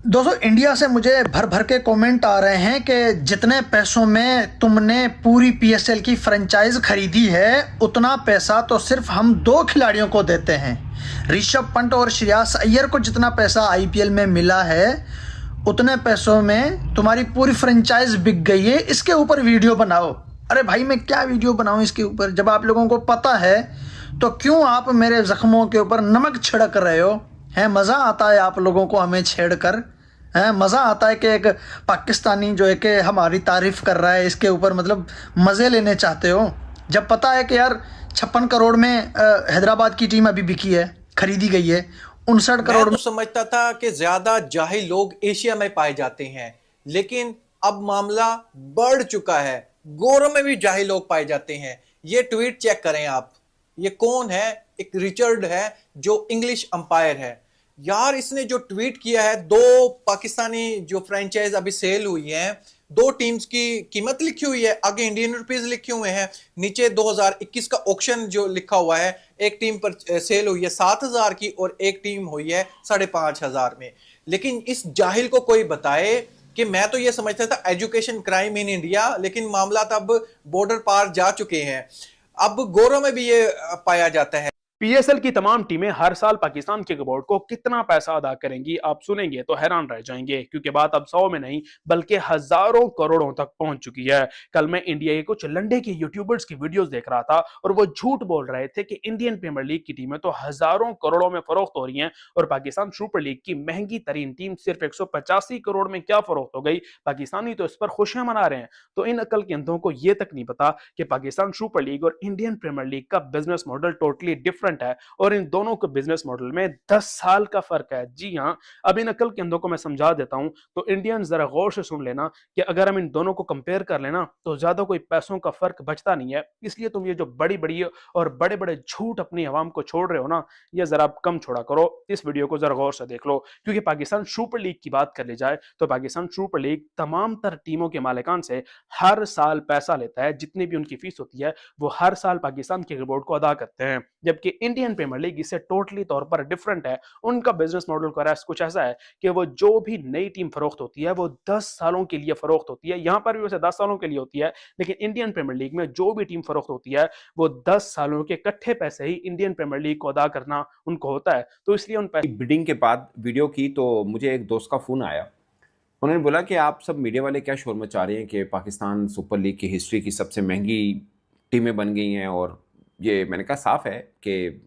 दोस्तों, इंडिया से मुझे भर भर के कमेंट आ रहे हैं कि जितने पैसों में तुमने पूरी पीएसएल की फ्रेंचाइज खरीदी है उतना पैसा तो सिर्फ हम दो खिलाड़ियों को देते हैं। ऋषभ पंत और श्रेयस अय्यर को जितना पैसा आईपीएल में मिला है उतने पैसों में तुम्हारी पूरी फ्रेंचाइज बिक गई है। इसके ऊपर वीडियो बनाओ। अरे भाई, मैं क्या वीडियो बनाऊं इसके ऊपर? जब आप लोगों को पता है तो क्यों आप मेरे जख्मों के ऊपर नमक छिड़क रहे हो? है मज़ा आता है आप लोगों को हमें छेड़ कर? है मज़ा आता है कि एक पाकिस्तानी जो है कि हमारी तारीफ कर रहा है, इसके ऊपर मतलब मज़े लेने चाहते हो? जब पता है कि यार 56 करोड़ में हैदराबाद की टीम अभी बिकी है, खरीदी गई है 59 करोड़ मैं में। तो समझता था कि ज्यादा जाहिल लोग एशिया में पाए जाते हैं, लेकिन अब मामला बढ़ चुका है। गोरों में भी जाहिल लोग पाए जाते हैं। ये ट्वीट चेक करें आप। ये कौन है? एक रिचर्ड है जो इंग्लिश अंपायर है। यार, इसने जो ट्वीट किया है, दो पाकिस्तानी जो फ्रेंचाइज अभी सेल हुई है, दो टीम्स की कीमत लिखी हुई है, आगे इंडियन रुपीस लिखे हुए हैं, नीचे 2021 का ऑक्शन जो लिखा हुआ है। एक टीम पर सेल हुई है 7,000 की और एक टीम हुई है 5,500 में। लेकिन इस जाहिल को कोई बताए कि मैं तो ये समझता था एजुकेशन क्राइम इन इंडिया, लेकिन मामला तब बॉर्डर पार जा चुके हैं। अब गोरों में भी ये पाया जाता है। पीएसएल की तमाम टीमें हर साल पाकिस्तान क्रिकेट बोर्ड को कितना पैसा अदा करेंगी, आप सुनेंगे तो हैरान रह जाएंगे, क्योंकि बात अब 100 में नहीं बल्कि हजारों करोड़ों तक पहुंच चुकी है। कल मैं इंडिया के कुछ लंडे के यूट्यूबर्स की वीडियोस देख रहा था और वो झूठ बोल रहे थे कि इंडियन प्रीमियर लीग की टीमें तो हजारों करोड़ों में फरोख्त हो रही हैं और पाकिस्तान सुपर लीग की महंगी तरीन टीम सिर्फ 185 करोड़ में क्या फरोख्त हो गई। पाकिस्तानी तो इस पर खुशियां मना रहे हैं। तो इन अकल के अंधों को यह तक नहीं पता कि पाकिस्तान सुपर लीग और इंडियन प्रीमियर लीग का बिजनेस मॉडल टोटली डिफरेंट है और इन दोनों के बिजनेस मॉडल में 10 साल का फर्क है। जी हां, अब इन अकल के अंधों को मैं समझा देता हूं तो इंडियन जरा गौर से सुन लेना कि अगर हम इन दोनों को कंपेयर कर लेना तो ज्यादा कोई पैसों का फर्क बचता नहीं है। इसलिए तुम ये जो बड़ी बड़ी और बड़े बड़े झूठ अपनी आवाम को छोड़ रहे हो ना, ये जरा कम छोड़ा करो। इस वीडियो को जरा गौर से देख लो, क्योंकि पाकिस्तान सुपर लीग की बात कर ली जाए तो पाकिस्तान सुपर लीग तमाम तर टीमों के मालिकान से हर साल पैसा लेता है। जितनी भी उनकी फीस होती है वो हर साल पाकिस्तान क्रिकेट बोर्ड को अदा करते हैं, जबकि इंडियन प्रीमियर लीग इससे टोटली तौर पर डिफरेंट है। उनका बिजनेस मॉडल कुछ ऐसा है कि वो जो भी नई टीम फरोख्त होती है वो 10 सालों के लिए फरोख्त होती है। यहां पर भी वैसे 10 सालों के लिए होती है, लेकिन इंडियन प्रीमियर लीग में जो भी टीम फरोख्त होती है वो 10 सालों के इकट्ठे पैसे ही इंडियन प्रीमियर लीग को अदा करना उनको होता है। तो इसलिए उन पैसे बिडिंग के बाद वीडियो की तो मुझे एक दोस्त का फोन आया। उन्होंने बोला कि आप सब मीडिया वाले क्या शोर मचा रहे हैं कि पाकिस्तान सुपर लीग की हिस्ट्री की सबसे महंगी टीमें बन गई हैं। और ये मैंने कहा साफ है कि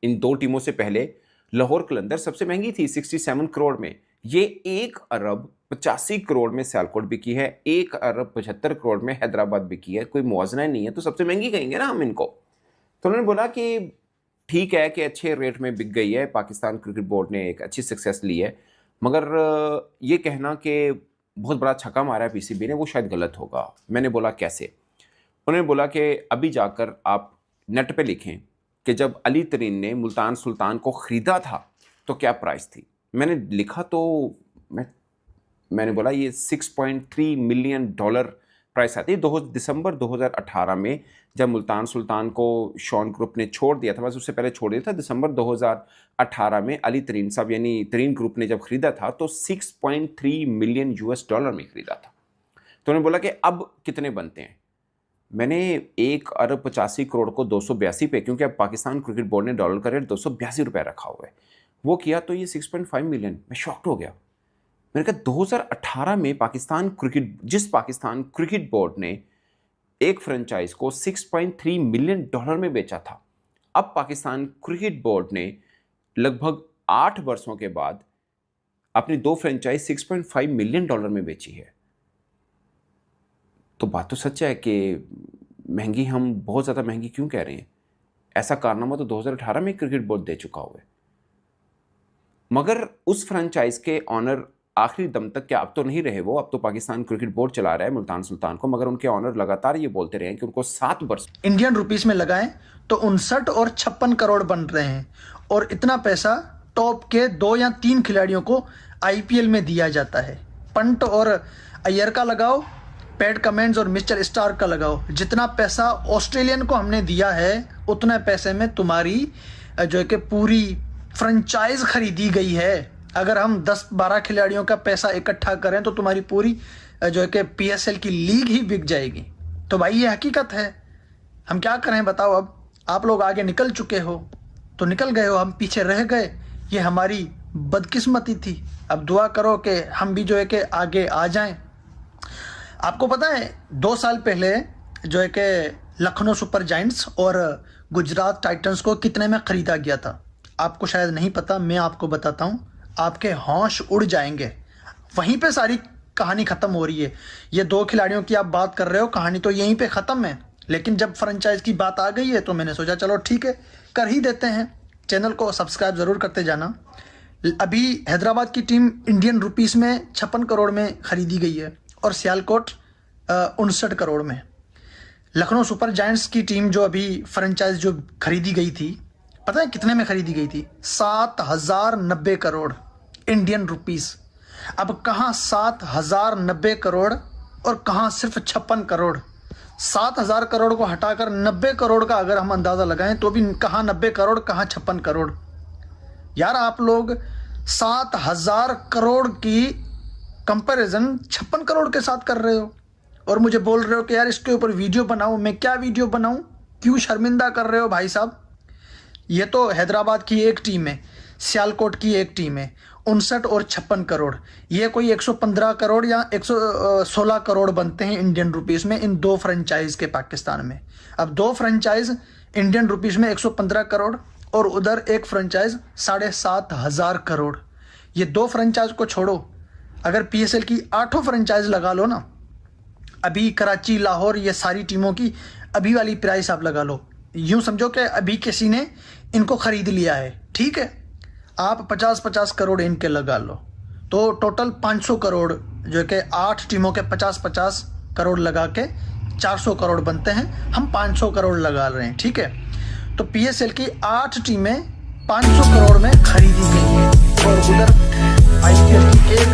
इन दो टीमों से पहले लाहौर कलंदर सबसे महंगी थी 67 करोड़ में। ये 1 अरब 85 करोड़ में सियालकोट बिकी है, 1 अरब 75 करोड़ में हैदराबाद बिकी है। कोई मुआवजा नहीं है तो सबसे महंगी कहेंगे ना हम इनको। तो उन्होंने बोला कि ठीक है कि अच्छे रेट में बिक गई है, पाकिस्तान क्रिकेट बोर्ड ने एक अच्छी सक्सेस ली है, मगर ये कहना कि बहुत बड़ा छक्का मारा है पीसीबी ने वो शायद गलत होगा। मैंने बोला कैसे? उन्होंने बोला कि अभी जाकर आप नेट पे लिखें कि जब अली तरीन ने मुल्तान सुल्तान को ख़रीदा था तो क्या प्राइस थी। मैंने लिखा तो मैंने बोला ये $6.3 मिलियन प्राइस आती है। दिसंबर 2018 में जब मुल्तान सुल्तान को शॉन ग्रुप ने छोड़ दिया था, बस उससे पहले छोड़ दिया था, दिसंबर 2018 में अली तरीन साहब यानी तरीन ग्रुप ने जब ख़रीदा था तो $6.3 मिलियन में ख़रीदा था। तो उन्होंने बोला कि अब कितने बनते हैं। मैंने 1 अरब 85 करोड़ को 282 पे, क्योंकि अब पाकिस्तान क्रिकेट बोर्ड ने डॉलर का रेट 282 रुपये रखा हुआ है, वो किया तो ये 6.5 मिलियन। मैं शॉक्ड हो गया। मैंने कहा 2018 में जिस पाकिस्तान क्रिकेट बोर्ड ने एक फ्रेंचाइज को 6.3 मिलियन डॉलर में बेचा था, अब पाकिस्तान क्रिकेट बोर्ड ने लगभग 8 वर्षों के बाद अपनी दो फ्रेंचाइज 6.5 मिलियन डॉलर में बेची है। तो बात तो सच है कि महंगी, हम बहुत ज़्यादा महंगी क्यों कह रहे हैं? ऐसा कारनामा तो 2018 में क्रिकेट बोर्ड दे चुका हुआ है। मगर उस फ्रेंचाइज के ऑनर आखिरी दम तक, क्या अब तो नहीं रहे वो, अब तो पाकिस्तान क्रिकेट बोर्ड चला रहा है मुल्तान सुल्तान को, मगर उनके ऑनर लगातार ये बोलते रहे कि उनको 7 वर्ष इंडियन रुपीस में लगाएं तो 59 और 56 करोड़ बन रहे हैं। और इतना पैसा टॉप के 2 या 3 खिलाड़ियों को आईपीएल में दिया जाता है। पंत और अय्यर का लगाओ, पैट कमेंस और मिस्टर स्टार्क का लगाओ। जितना पैसा ऑस्ट्रेलियन को हमने दिया है उतने पैसे में तुम्हारी जो है कि पूरी फ्रेंचाइज खरीदी गई है। अगर हम 10-12 खिलाड़ियों का पैसा इकट्ठा करें तो तुम्हारी पूरी जो है कि PSL की लीग ही बिक जाएगी। तो भाई ये हकीकत है, हम क्या करें बताओ। अब आप लोग आगे निकल चुके हो तो निकल गए हो, हम पीछे रह गए, ये हमारी बदकिस्मती थी। अब दुआ करो कि हम भी जो है कि आगे आ जाएं। आपको पता है 2 साल पहले जो है कि लखनऊ सुपर जायंट्स और गुजरात टाइटंस को कितने में ख़रीदा गया था? आपको शायद नहीं पता, मैं आपको बताता हूँ, आपके होश उड़ जाएंगे। वहीं पे सारी कहानी ख़त्म हो रही है। ये 2 खिलाड़ियों की आप बात कर रहे हो, कहानी तो यहीं पे ख़त्म है। लेकिन जब फ्रेंचाइज की बात आ गई है तो मैंने सोचा चलो ठीक है, कर ही देते हैं। चैनल को सब्सक्राइब ज़रूर करते जाना। अभी हैदराबाद की टीम इंडियन रुपीस में 56 करोड़ में ख़रीदी गई है और सियालकोट 59 करोड़ में। लखनऊ सुपर जायंट्स की टीम जो अभी फ्रेंचाइज जो खरीदी गई थी, पता है कितने में खरीदी गई थी? 7090 करोड़ इंडियन रुपीस। अब कहाँ 7090 करोड़ और कहाँ सिर्फ 56 करोड़। 7000 करोड़ को हटाकर 90 करोड़ का अगर हम अंदाज़ा लगाएं तो भी कहाँ 90 करोड़ कहाँ 56 करोड़। यार आप लोग 7000 करोड़ की कंपैरिजन 56 करोड़ के साथ कर रहे हो और मुझे बोल रहे हो कि यार इसके ऊपर वीडियो बनाऊं। मैं क्या वीडियो बनाऊं? क्यों शर्मिंदा कर रहे हो भाई साहब? ये तो हैदराबाद की एक टीम है, सियालकोट की एक टीम है, 59 और 56 करोड़। ये कोई 115 करोड़ या 116 करोड़ बनते हैं इंडियन रुपीस में इन 2 फ्रेंचाइज के पाकिस्तान में। अब 2 फ्रेंचाइज इंडियन रुपीस में 115 करोड़ और उधर एक फ्रेंचाइज 7500 करोड़। ये 2 फ्रेंचाइज को छोड़ो, अगर PSL की 8 फ्रेंचाइज लगा लो ना, अभी कराची, लाहौर, ये सारी टीमों की अभी वाली प्राइस आप लगा लो, यूँ समझो कि अभी किसी ने इनको ख़रीद लिया है, ठीक है, आप 50-50 करोड़ इनके लगा लो तो टोटल 500 करोड़ जो कि 8 टीमों के 50-50 करोड़ लगा के 400 करोड़ बनते हैं। हम 500 करोड़ लगा रहे हैं, ठीक है। तो PSL की 8 टीमें 500 करोड़ में खरीदी गई हैं और उधर IPL की एक